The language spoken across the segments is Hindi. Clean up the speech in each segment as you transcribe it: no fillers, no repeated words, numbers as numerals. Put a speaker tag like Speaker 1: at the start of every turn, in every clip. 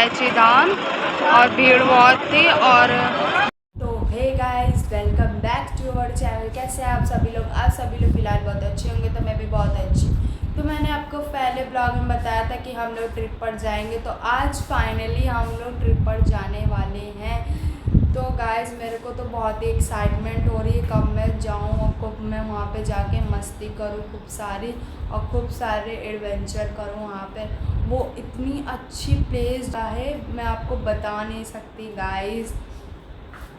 Speaker 1: इलायची दान और भीड़ बहुत थी। और
Speaker 2: तो hey guys, welcome back to our channel. कैसे हैं आप सभी लोग? आप सभी लोग फिलहाल बहुत अच्छे होंगे, तो मैं भी बहुत अच्छी। तो मैंने आपको पहले ब्लॉग में बताया था कि हम लोग ट्रिप पर जाएंगे, तो आज फाइनली हम लोग ट्रिप पर जाने वाले हैं। तो गाइस, मेरे को तो बहुत ही एक्साइटमेंट हो रही है कब मैं जाऊँ और कब मैं वहाँ पे जाके मस्ती करूँ खूब सारी, और खूब सारे एडवेंचर करूँ वहाँ पे। वो इतनी अच्छी प्लेस है, मैं आपको बता नहीं सकती गाइस,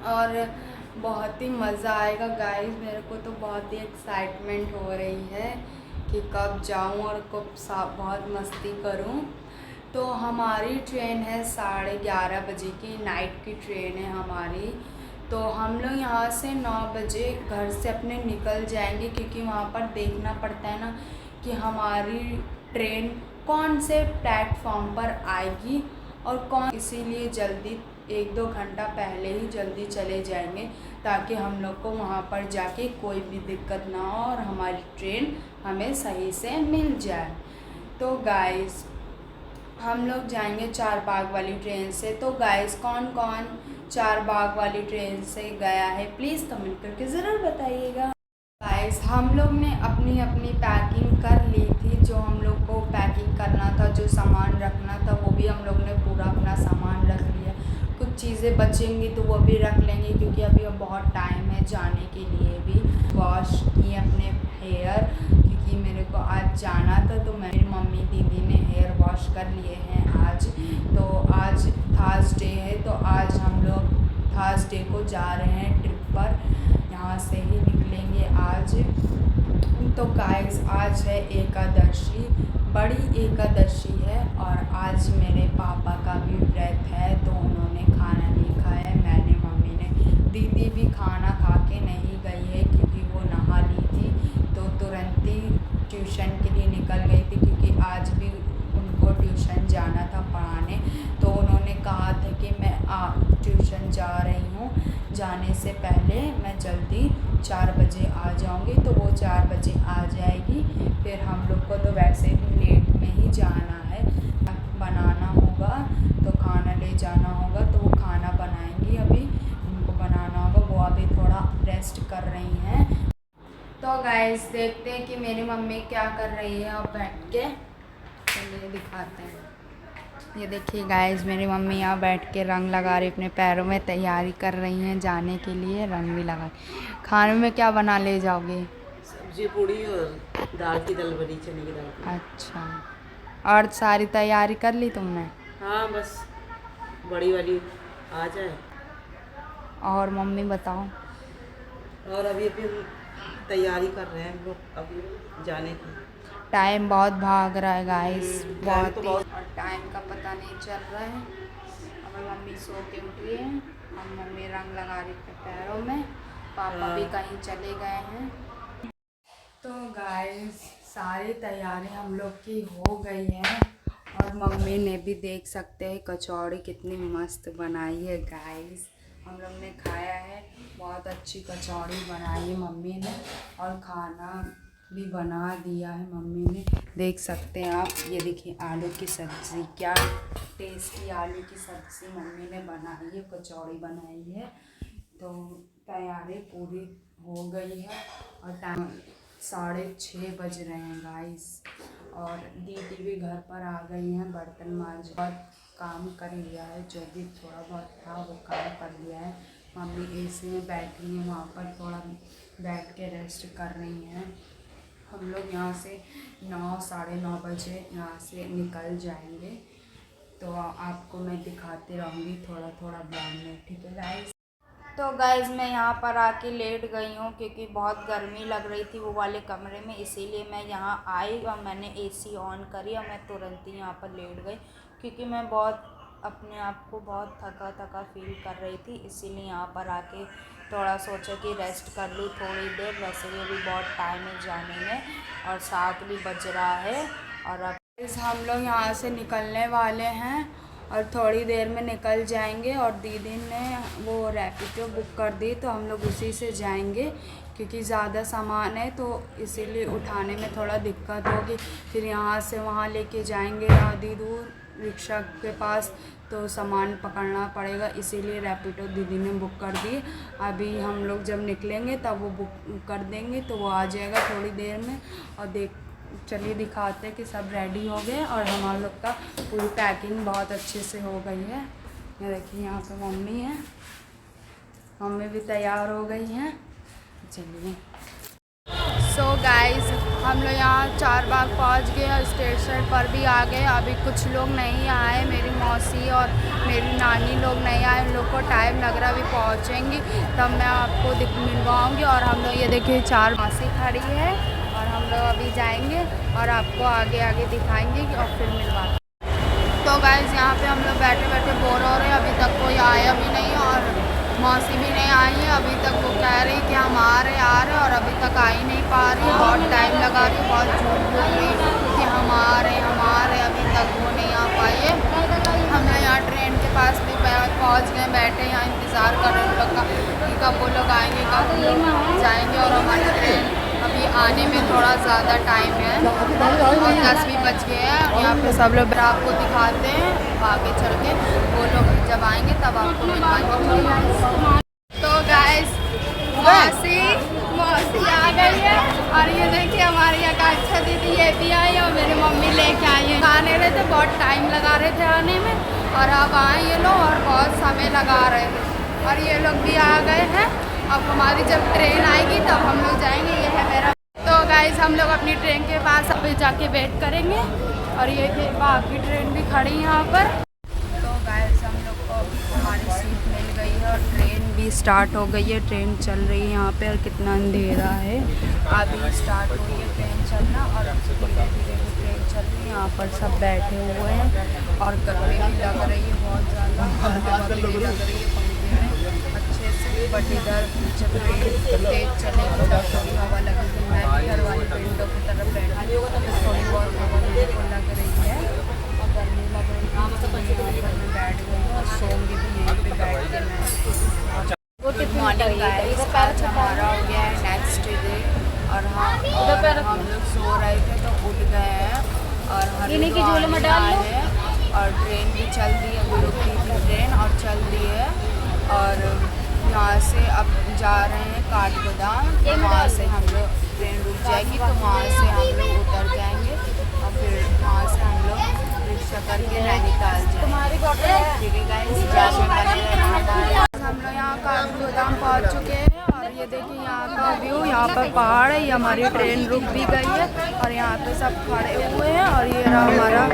Speaker 2: और बहुत ही मज़ा आएगा गाइस। मेरे को तो बहुत ही एक्साइटमेंट हो रही है कि कब जाऊं और कब बहुत मस्ती करूं। तो हमारी ट्रेन है 11:30 बजे की, नाइट की ट्रेन है हमारी। तो हम लोग यहाँ से 9 बजे घर से अपने निकल जाएंगे, क्योंकि वहाँ पर देखना पड़ता है ना कि हमारी ट्रेन कौन से प्लेटफॉर्म पर आएगी और कौन, इसीलिए जल्दी 1-2 घंटा पहले ही जल्दी चले जाएंगे, ताकि हम लोग को वहाँ पर जाके कोई भी दिक्कत ना हो और हमारी ट्रेन हमें सही से मिल जाए। तो गाइस, हम लोग जाएंगे 4 बाग वाली ट्रेन से। तो गाइस, कौन कौन 4 बाग वाली ट्रेन से गया है प्लीज़ कमेंट करके ज़रूर बताइएगा। गाइस, हम लोग ने अपनी अपनी पैकिंग कर ली थी। जो हम लोग को पैकिंग करना था, जो सामान रखना था, वो भी हम लोग ने पूरा अपना सामान रख लिया। कुछ चीज़ें बचेंगी तो वो भी रख लेंगे, क्योंकि अभी अब बहुत टाइम है जाने के लिए भी। वॉश किए अपने हेयर, क्योंकि मेरे को आज जाना था, तो मेरी मम्मी दीदी ने हेयर वॉश कर लिए हैं आज। तो आज थर्सडे है, तो आज हम लोग थर्सडे को जा रहे हैं ट्रिप पर, यहाँ से ही निकलेंगे आज। तो गाइस, आज है एकादशी, बड़ी एकादशी है, और आज मेरे पापा का भी व्रत है, तो उन्होंने खाना नहीं खाया है। मैंने, मम्मी ने, दीदी भी खाना खा के नहीं गई है, क्योंकि वो नहा ली थी, तो तुरंत ही ट्यूशन के लिए निकल गई थी, क्योंकि आज भी उनको ट्यूशन जाना था पढ़ाने। तो उन्होंने कहा था कि मैं ट्यूशन जा रही हूँ, जाने से पहले मैं जल्दी 4 बजे आ जाऊँगी। तो वो 4 बजे आ जाएगी। फिर हम लोग को तो वैसे भी लेट में ही जाना है, बनाना होगा, तो खाना ले जाना होगा, तो वो खाना बनाएंगी। अभी उनको बनाना होगा, वो अभी थोड़ा रेस्ट कर रही हैं। तो गाइस, देखते हैं कि मेरी मम्मी क्या कर रही है अब बैठ के। चलिए दिखाते हैं। ये देखिए गाइस, मेरी मम्मी यहाँ बैठ के रंग लगा रही, अपने पैरों में तैयारी कर रही हैं जाने के लिए, रंग भी लगा। खाने में क्या बना ले जाओगे?
Speaker 3: सब्जी पूड़ी और दाल की दल बनी, चने की दाल की।
Speaker 2: अच्छा, और सारी तैयारी कर ली तुमने?
Speaker 3: हाँ, बस बड़ी वाली आ जाए।
Speaker 2: और मम्मी बताओ।
Speaker 3: और अभी अभी हम तैयारी कर रहे हैं हम लोग अभी जाने की।
Speaker 2: टाइम बहुत भाग रहा है गाइस,
Speaker 3: टाइम
Speaker 2: बहुत
Speaker 3: तो
Speaker 2: ही,
Speaker 3: बहुत।
Speaker 2: और टाइम का पता नहीं चल रहा है। हमारी मम्मी सो के उठी है, और मम्मी रंग लगा रही अपने पैरों में, पापा भी कहीं चले गए हैं। तो गाइस, सारी तैयारी हम लोग की हो गई है, और मम्मी ने भी, देख सकते हैं कचौड़ी कितनी मस्त बनाई है गाइस। हम लोग ने खाया है, बहुत अच्छी कचौड़ी बनाई है मम्मी ने, और खाना भी बना दिया है मम्मी ने। देख सकते हैं आप, ये देखिए आलू की सब्ज़ी, क्या टेस्टी आलू की सब्ज़ी मम्मी ने बनाई है, कचौड़ी बनाई है। तो तैयारी पूरी हो गई है, और टाइम 6:30 बज रहे हैं गाइस, और दीदी भी घर पर आ गई हैं। बर्तन मांज, बहुत काम कर लिया है, जो भी थोड़ा बहुत था वो काम कर लिया है। मम्मी एसी में बैठी हैं, वहाँ पर थोड़ा बैठ के रेस्ट कर रही हैं। हम लोग यहाँ से 9, 9:30 बजे यहाँ से निकल जाएंगे, तो आपको मैं दिखाते रहूँगी थोड़ा थोड़ा ब्लॉग में, ठीक है गाइस। तो गाइज़, मैं यहाँ पर आके लेट गई हूँ, क्योंकि बहुत गर्मी लग रही थी वो वाले कमरे में, इसीलिए मैं यहाँ आई और मैंने एसी ऑन करी, और मैं तुरंत ही यहाँ पर लेट गई, क्योंकि मैं बहुत अपने आप को बहुत थका थका फील कर रही थी। इसीलिए यहाँ पर आके थोड़ा सोचा कि रेस्ट कर लूँ थोड़ी देर। वैसे भी अभी बहुत टाइम है जाने में, और 7 भी बज रहा है। और अब हम लोग यहाँ से निकलने वाले हैं, और थोड़ी देर में निकल जाएंगे। और दीदी ने वो रैपिडो बुक कर दी, तो हम लोग उसी से जाएंगे, क्योंकि ज़्यादा सामान है, तो इसीलिए उठाने में थोड़ा दिक्कत होगी। फिर यहाँ से वहाँ लेके जाएंगे आधी दूर, रिक्शा के पास, तो सामान पकड़ना पड़ेगा, इसीलिए रैपिडो दीदी ने बुक कर दी। अभी हम लोग जब निकलेंगे तब वो बुक कर देंगे तो वो आ जाएगा थोड़ी देर में। और चलिए दिखाते हैं कि सब रेडी हो गए और हमारे लोग का पूरी पैकिंग बहुत अच्छे से हो गई है। ये देखिए यहाँ पे मम्मी है, मम्मी भी तैयार हो गई हैं। चलिए सो गाइस, हम लोग यहाँ चारबाग पहुँच गए और स्टेशन पर भी आ गए। अभी कुछ लोग नहीं आए, मेरी मौसी और मेरी नानी लोग नहीं आए, उन लोग को टाइम लग रहा, अभी पहुँचेंगी तब मैं आपको मिलवाऊँगी। और हम लोग ये देखिए 4 मौसी खड़ी है और हम लोग अभी जाएंगे और आपको आगे आगे दिखाएंगे और फिर मिलवाएंगे। तो गाइस यहाँ पे हम लोग बैठे बैठे बोर हो रहे हैं, अभी तक कोई आया भी नहीं और मौसी भी नहीं आई है। अभी तक वो कह रही कि हम आ रहे और अभी तक आ ही नहीं पा रही, बहुत टाइम लगा रही है, बहुत झूठ बोल रही है कि हम आ रहे, अभी तक वो नहीं आ पाई है। हम लोग यहाँ ट्रेन के पास भी पहुँच गए, बैठे यहाँ इंतज़ार कर रहे हैं उन लोग का कि कब वो लोग आएंगे, कब जाएंगे। और हमारी ट्रेन अभी आने में थोड़ा ज़्यादा टाइम है और 10 भी बज गए हैं। यहाँ पे सब लोग आपको दिखाते हैं आगे चल के, वो लोग जब आएंगे तब आपको मिलवाएंगे। तो गाइस मौसी आ गई है और ये देखिए हमारे यहाँ का अच्छा दीदी ये भी आई और मेरी मम्मी लेके आई है। आने रहे थे, बहुत टाइम लगा रहे थे आने में और अब आए ये लोग और बहुत समय लगा रहे थे और ये लोग भी आ गए हैं। अब हमारी जब ट्रेन आएगी तब हम लोग जाएंगे। ये है मेरा। तो गाइस हम लोग अपनी ट्रेन के पास अभी जाके वेट करेंगे और ये बाकी ट्रेन भी खड़ी यहाँ पर। तो गाइस हम लोग को हमारी सीट मिल गई है और ट्रेन भी स्टार्ट हो गई है। ट्रेन चल रही है यहाँ पे और कितना अंधेरा है, अभी स्टार्ट हुई है ट्रेन चलना और धीरे धीरे भी ट्रेन चल रही है। यहाँ पर सब बैठे हुए हैं और गर्मी भी लग रही है बहुत ज़्यादा, गर्मी भी लग रही है पंखे में अच्छे से। बट इधर जब ट्रेन तेज चलेगी तब थोड़ी हवा लगेगी। मैं भी घर वाली विंडो की तरफ बैठी हूँ तो थोड़ी बहुत हवा मेरे को लग रही है और गर्मी लग रही है तो मैं बैठ गई हूँ और सोऊंगी भी यहीं पे बैठ के मैं। गुड मॉर्निंग गाइस, आज हमारा हो गया है नेक्स्ट डे और हम लोग सो रहे थे तो उठ गए हैं और हरिद्वार में आए हैं और ट्रेन भी चल दी है, अभी रुकी थी ट्रेन और चल दी है। और यहाँ से अब जा रहे हैं काठगोदाम, तो वहाँ से हम लोग ट्रेन रुक जाएगी तो वहाँ से हम लोग उतर जाएंगे और फिर वहाँ से हम लोग रिक्शा करके नैनीताल जाएंगे। हम लोग यहाँ काठगोदाम पहुँच चुके हैं और ये देखिए यहाँ का व्यू, यहाँ पर पहाड़ है, ये हमारी ट्रेन रुक भी गई है और यहाँ पे सब खड़े हुए हैं और ये रहा हमारा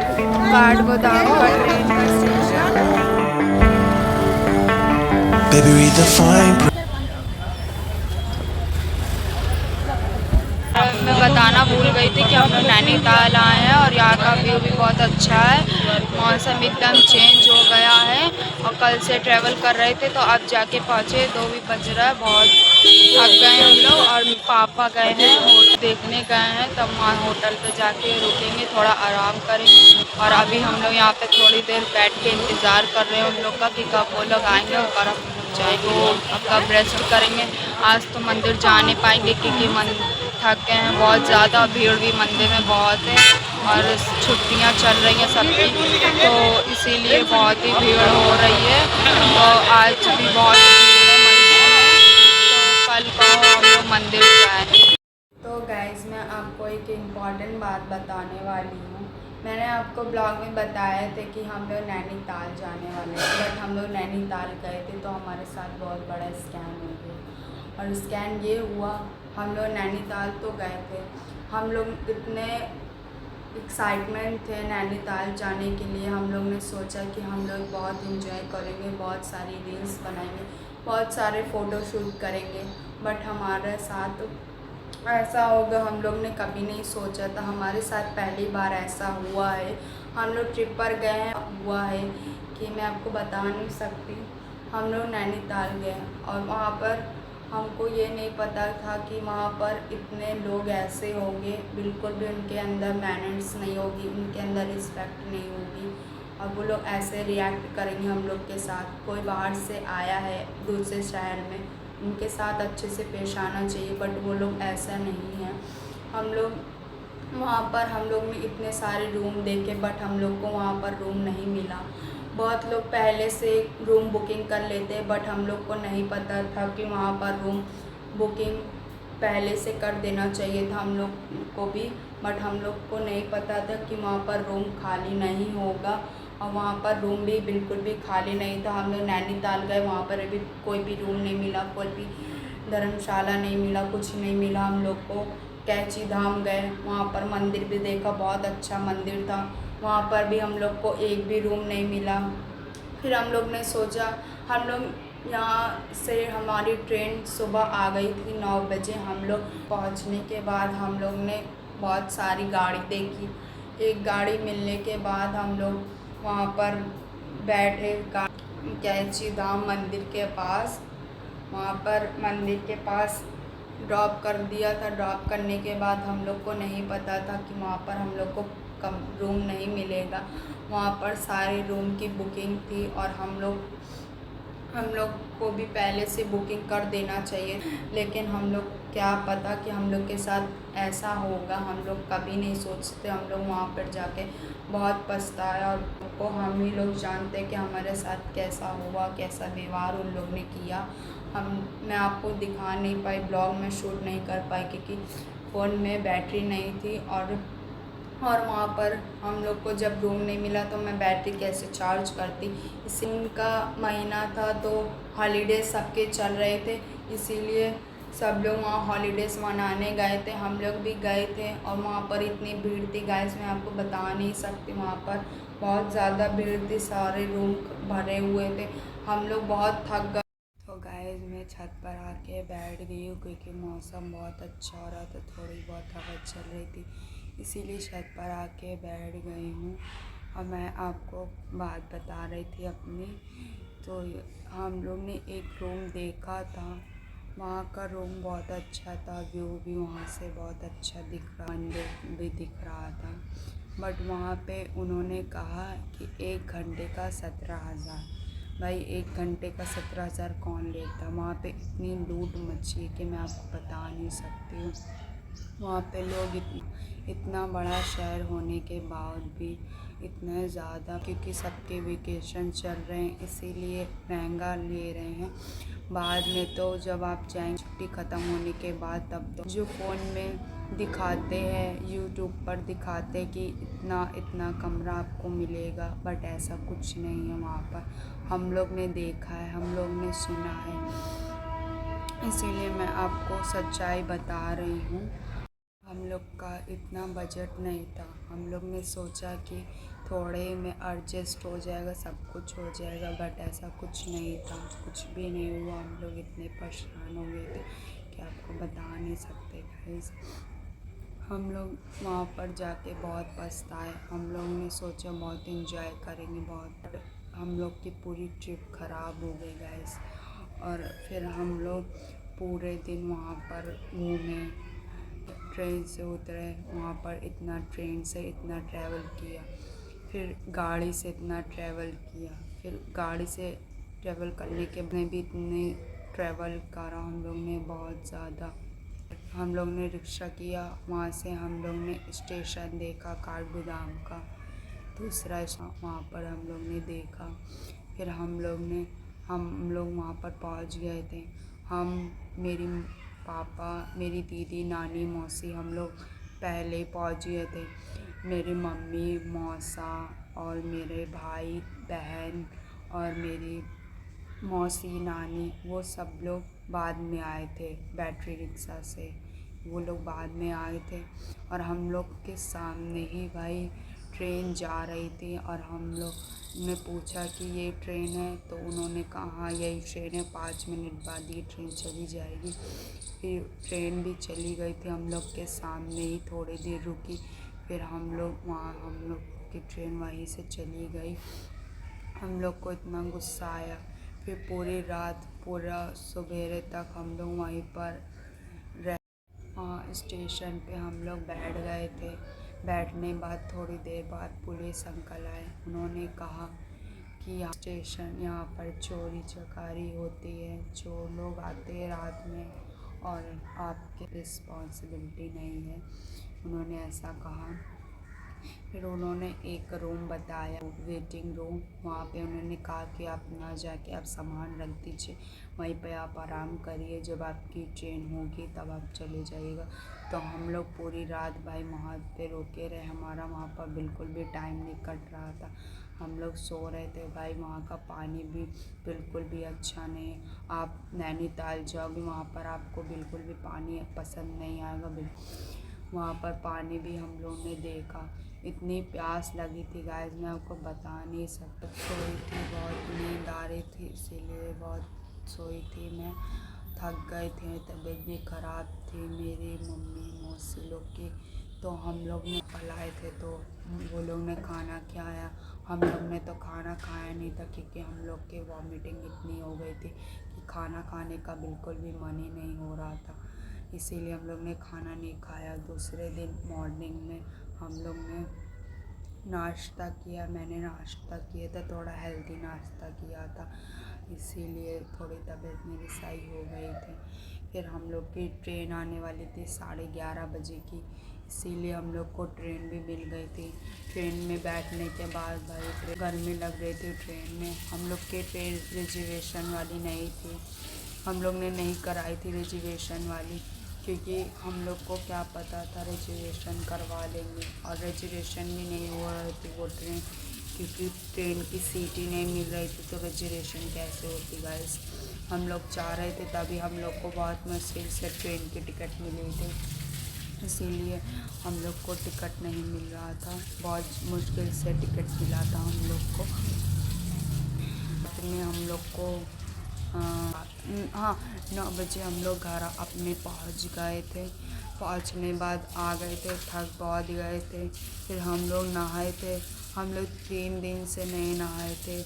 Speaker 2: काठगोदाम का ट्रेन का station.
Speaker 4: Baby, read the fine print.
Speaker 1: मैं बताना भूल गई थी कि हम लोग नैनीताल आए हैं और यहाँ का व्यू भी बहुत अच्छा है। मौसम एकदम चेंज हो गया है और कल से ट्रैवल कर रहे थे तो अब जाके पहुँचे, 2 भी बज रहा है, बहुत थक गए हम लोग। और पापा गए हैं होटल देखने गए हैं, तब वहाँ होटल पे जाके रुकेंगे, थोड़ा आराम करेंगे। और अभी हम लोग यहाँ पे थोड़ी देर बैठ के इंतज़ार कर रहे हैं उन लोग का कि कब वो लोग आएँगे और कब जाएंगे, अब कब रेस्ट करेंगे। आज तो मंदिर जा नहीं पाएंगे क्योंकि थक गए हैं बहुत ज़्यादा, भीड़ भी मंदिर में बहुत है और छुट्टियां चल रही हैं सबकी तो इसीलिए बहुत ही भीड़ हो रही है। तो आज भी बहुत भीड़ है मंदिर में, तो कल को हम लोग मंदिर जाएँ।
Speaker 2: तो गाइज़ मैं आपको एक इम्पॉर्टेंट बात बताने वाली हूँ। मैंने आपको ब्लॉग में बताए थे कि हम लोग नैनीताल जाने वाले थे, बट हम लोग नैनीताल गए थे तो हमारे साथ बहुत बड़ा स्कैम हो गया। और स्कैम ये हुआ, हम लोग नैनीताल तो गए थे, हम लोग इतने एक्साइटमेंट थे नैनीताल जाने के लिए। हम लोग ने सोचा कि हम लोग बहुत इंजॉय करेंगे, बहुत सारी रील्स बनाएंगे, बहुत सारे फ़ोटो शूट करेंगे। बट हमारे साथ ऐसा होगा हम लोग ने कभी नहीं सोचा था, हमारे साथ पहली बार ऐसा हुआ है। हम लोग ट्रिप पर गए हैं, हुआ है कि मैं आपको बता नहीं सकती। हम लोग नैनीताल गए और वहाँ पर हमको ये नहीं पता था कि वहाँ पर इतने लोग ऐसे होंगे, बिल्कुल भी उनके अंदर मैनर्स नहीं होगी, उनके अंदर रिस्पेक्ट नहीं होगी और वो लोग ऐसे रिएक्ट करेंगे हम लोग के साथ। कोई बाहर से आया है दूसरे शहर में, उनके साथ अच्छे से पेश आना चाहिए, बट वो लोग ऐसा नहीं है। हम लोग वहाँ पर हम लोग ने इतने सारे रूम देखे बट हम लोग को वहाँ पर रूम नहीं मिला। बहुत लोग पहले से रूम बुकिंग कर लेते बट हम लोग को नहीं पता था कि वहाँ पर रूम बुकिंग पहले से कर देना चाहिए था हम लोग को भी, बट हम लोग को नहीं पता था कि वहाँ पर रूम खाली नहीं होगा। और वहाँ पर रूम भी बिल्कुल भी खाली नहीं था। हम लोग नैनीताल गए, वहाँ पर अभी कोई भी रूम नहीं मिला, कोई भी धर्मशाला नहीं मिला, कुछ नहीं मिला हम लोग को। कैंची धाम गए, वहाँ पर मंदिर भी देखा, बहुत अच्छा मंदिर था, वहाँ पर भी हम लोग को एक भी रूम नहीं मिला। फिर हम लोग ने सोचा, हम लोग यहाँ से हमारी ट्रेन सुबह आ गई थी 9 बजे। हम लोग पहुँचने के बाद हम लोग ने बहुत सारी गाड़ी देखी। एक गाड़ी मिलने के बाद हम लोग वहाँ पर बैठे कैंची धाम मंदिर के पास। वहाँ पर मंदिर के पास ड्रॉप कर दिया था। ड्रॉप करने के बाद हम लोग को नहीं पता था कि वहाँ पर हम लोग को कम रूम नहीं मिलेगा। वहाँ पर सारे रूम की बुकिंग थी और हम लोग को भी पहले से बुकिंग कर देना चाहिए, लेकिन हम लोग क्या पता कि हम लोग के साथ ऐसा होगा। हम लोग कभी नहीं सोचते। हम लोग वहाँ पर जाके बहुत पछताया और को हम ही लोग जानते हैं कि हमारे साथ कैसा हुआ, कैसा व्यवहार उन लोग ने किया। मैं आपको दिखा नहीं पाई, ब्लॉग में शूट नहीं कर पाई क्योंकि फ़ोन में बैटरी नहीं थी। और वहाँ पर हम लोग को जब रूम नहीं मिला तो मैं बैटरी कैसे चार्ज करती। इसी का महीना था तो हॉलीडेज सबके चल रहे थे, इसीलिए सब लोग वहाँ हॉलीडेज़ मनाने गए थे। हम लोग भी गए थे और वहाँ पर इतनी भीड़ थी गाइस, मैं आपको बता नहीं सकती। वहाँ पर बहुत ज़्यादा भीड़ थी, सारे रूम भरे हुए थे, हम लोग बहुत थक गए। तो गाइस मैं छत पर आके बैठ गई हूँ क्योंकि मौसम बहुत अच्छा हो रहा था, थोड़ी बहुत हवा चल रही थी, इसीलिए छत पर आके बैठ गई हूँ। और मैं आपको बात बता रही थी अपनी। तो हम लोग ने एक रूम देखा था, वहाँ का रूम बहुत अच्छा था, व्यू भी वहाँ से बहुत अच्छा दिख रहा, मंदिर भी दिख रहा था। बट वहाँ पे उन्होंने कहा कि 1 घंटे का 17,000। भाई 1 घंटे का 17,000 कौन लेता। वहाँ पे इतनी लूट मची है कि मैं आपको बता नहीं सकती हूँ। वहाँ पे लोग इतना बड़ा शहर होने के बाद भी इतना ज़्यादा, क्योंकि सबके वेकेशन चल रहे हैं इसीलिए महंगा ले रहे हैं। बाद में तो जब आप जाएंगे छुट्टी ख़त्म होने के बाद, तब तो जो फ़ोन में दिखाते हैं, यूट्यूब पर दिखाते हैं कि इतना कमरा आपको मिलेगा, बट ऐसा कुछ नहीं है वहाँ पर। हम लोग ने देखा है, हम लोग ने सुना है, इसीलिए मैं आपको सच्चाई बता रही हूँ। हम लोग का इतना बजट नहीं था, हम लोग ने सोचा कि थोड़े में एडजस्ट हो जाएगा, सब कुछ हो जाएगा, बट ऐसा कुछ नहीं था, कुछ भी नहीं हुआ। हम लोग इतने परेशान हो गए थे कि आपको बता नहीं सकते गाइस। हम लोग वहाँ पर जाके बहुत पछताए। हम लोग ने सोचा बहुत एंजॉय करेंगे, बहुत, हम लोग की पूरी ट्रिप ख़राब हो गई गाइस। और फिर हम लोग पूरे दिन वहाँ पर घूमे, ट्रेन से उतरे, वहाँ पर ट्रेन से इतना ट्रैवल किया, फिर गाड़ी से इतना ट्रैवल किया, फिर गाड़ी से ट्रैवल करने के बाद भी इतने ट्रैवल करा हम लोग ने बहुत ज़्यादा। हम लोग ने रिक्शा किया, वहाँ से हम लोग ने स्टेशन देखा काठगोदाम का, दूसरा वहाँ पर हम लोग ने देखा। फिर हम लोग वहाँ पर पहुँच गए थे। मेरी पापा, मेरी दीदी, नानी, मौसी, हम लोग पहले पहुँच गए थे। मेरी मम्मी, मौसा और मेरे भाई बहन और मेरी मौसी, नानी, वो सब लोग बाद में आए थे बैटरी रिक्शा से, वो लोग बाद में आए थे। और हम लोग के सामने ही भाई ट्रेन जा रही थी और हम लोग ने पूछा कि ये ट्रेन है, तो उन्होंने कहा हाँ यही ट्रेन है, 5 मिनट बाद ये ट्रेन चली जाएगी। फिर ट्रेन भी चली गई थी, हम लोग के सामने ही थोड़ी देर रुकी, फिर हम लोग की ट्रेन वहीं से चली गई। हम लोग को इतना गुस्सा आया, फिर पूरी रात, पूरा सवेरे तक हम लोग वहीं पर स्टेशन पे हम लोग बैठ गए थे। बैठने बाद थोड़ी देर बाद पुलिस अंकल आए, उन्होंने कहा कि यहाँ पर चोरी चकारी होती है, चोर लोग आते हैं रात में और आपकी रिस्पॉन्सिबिलिटी नहीं है। उन्होंने ऐसा कहा। फिर उन्होंने एक रूम बताया, वेटिंग रूम। वहाँ पे उन्होंने कहा कि आप ना जाके आप सामान रख दीजिए, वहीं पे आप आराम करिए, जब आपकी ट्रेन होगी तब आप चले जाइएगा। तो हम लोग पूरी रात भाई वहाँ पे रुके रहे, हमारा वहाँ पर बिल्कुल भी टाइम नहीं कट रहा था, हम लोग सो रहे थे भाई। वहाँ का पानी भी बिल्कुल भी अच्छा नहीं है। आप नैनीताल जाओगे वहाँ पर आपको बिल्कुल भी पानी पसंद नहीं आएगा। वहाँ पर पानी भी हम लोग ने देखा, इतनी प्यास लगी थी गाइस, मैं आपको बता नहीं सकता। सोई थी, बहुत नींद आ रही थी, इसीलिए बहुत सोई थी मैं, थक गए थे, तबीयत भी ख़राब थी मेरी मम्मी मौसी लोग की। तो हम लोग ने पलाए थे, तो वो लोग ने खाना खिलाया, हम लोग ने तो खाना खाया नहीं था, क्योंकि हम लोग की वॉमिटिंग इतनी हो गई थी कि खाना खाने का बिल्कुल भी मन ही नहीं हो रहा था, इसीलिए हम लोग ने खाना नहीं खाया। दूसरे दिन मॉर्निंग में हम लोग ने नाश्ता किया, मैंने नाश्ता किया था, थोड़ा हेल्दी नाश्ता किया था, इसीलिए थोड़ी तबीयत मेरी सही हो गई थी। फिर हम लोग की ट्रेन आने वाली थी 11:30 बजे की, इसीलिए हम लोग को ट्रेन भी मिल गई थी। ट्रेन में बैठने के बाद भाई गर्मी लग रही थी ट्रेन में। हम लोग की ट्रेन रिजर्वेशन वाली नहीं थी, हम लोग ने नहीं कराई थी रिजर्वेशन वाली, क्योंकि हम लोग को क्या पता था रिजर्वेशन करवा लेंगे, और रिजर्वेशन भी नहीं हो रही थी वो ट्रेन, क्योंकि ट्रेन की सीट ही नहीं मिल रही थी, तो रिजर्वेशन कैसे होती गाइस। हम लोग चाह रहे थे, तभी हम लोग को बहुत मुश्किल से ट्रेन की टिकट मिली थी, इसीलिए हम लोग को टिकट नहीं मिल रहा था, बहुत मुश्किल से टिकट मिला था हम लोग को। में हम लोग को हाँ 9 बजे हम लोग घर अपने पहुंच गए थे। पहुंचने बाद आ गए थे, थक बहुत गए थे। फिर हम लोग नहाए थे, हम लोग 3 दिन से नहीं नहाए थे,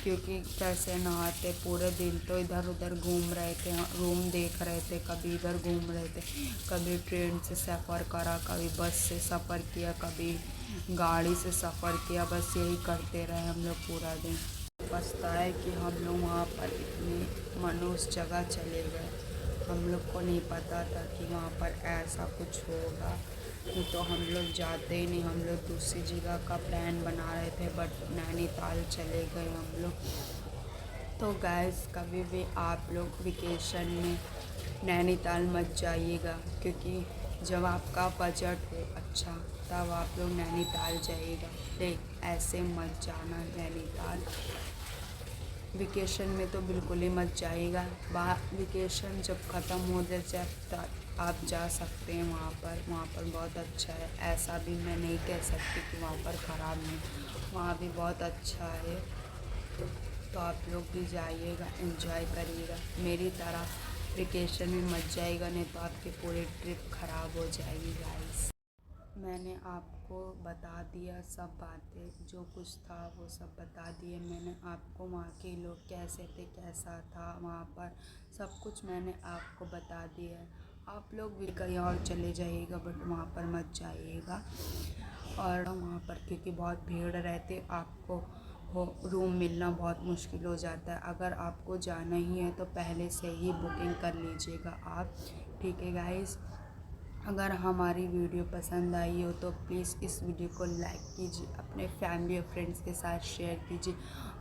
Speaker 2: क्योंकि कैसे नहाते, पूरे दिन तो इधर उधर घूम रहे थे, रूम देख रहे थे, कभी इधर घूम रहे थे, कभी ट्रेन से सफ़र करा, कभी बस से सफ़र किया, कभी गाड़ी से सफ़र किया, बस यही करते रहे हम लोग पूरा दिन। पछता है कि हम लोग वहाँ पर इतनी मनुष्य जगह चले गए, हम लोग को नहीं पता था कि वहाँ पर ऐसा कुछ होगा, नहीं तो हम लोग जाते ही नहीं, हम लोग दूसरी जगह का प्लान बना रहे थे, बट नैनीताल चले गए हम लोग। तो गाइस कभी भी आप लोग वेकेशन में नैनीताल मत जाइएगा, क्योंकि जब आपका बजट हो अच्छा तब आप लोग नैनीताल जाइएगा, लेकिन ऐसे मत जाना नैनीताल। वेकेशन में तो बिल्कुल ही मत जाइएगा, वेकेशन जब ख़त्म हो जाए तब आप जा सकते हैं वहाँ पर बहुत अच्छा है, ऐसा भी मैं नहीं कह सकती कि वहाँ पर ख़राब नहीं, वहाँ भी बहुत अच्छा है। तो आप लोग भी जाइएगा, एंजॉय करिएगा, मेरी तरह वेकेशन में मत जाइएगा, नहीं तो आपकी पूरी ट्रिप ख़राब हो जाएगी गाइस। मैंने आपको बता दिया सब बातें, जो कुछ था वो सब बता दिए मैंने आपको, वहाँ के लोग कैसे थे, कैसा था वहाँ पर, सब कुछ मैंने आपको बता दिया है। आप लोग भी कहीं और चले जाइएगा, बट वहाँ पर मत जाइएगा, और वहाँ पर क्योंकि बहुत भीड़ रहती, आपको रूम मिलना बहुत मुश्किल हो जाता है। अगर आपको जाना ही है तो पहले से ही बुकिंग कर लीजिएगा आप, ठीक है गाइस। अगर हमारी वीडियो पसंद आई हो तो प्लीज़ इस वीडियो को लाइक कीजिए, अपने फैमिली और फ्रेंड्स के साथ शेयर कीजिए।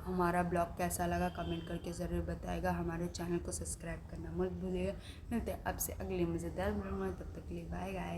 Speaker 2: हमारा ब्लॉग कैसा लगा कमेंट करके ज़रूर बताएगा, हमारे चैनल को सब्सक्राइब करना मत भूलिएगा। मिलते हैं आपसे अगले मज़ेदार ब्लॉग में, तब तक के लिए बाय गाइस।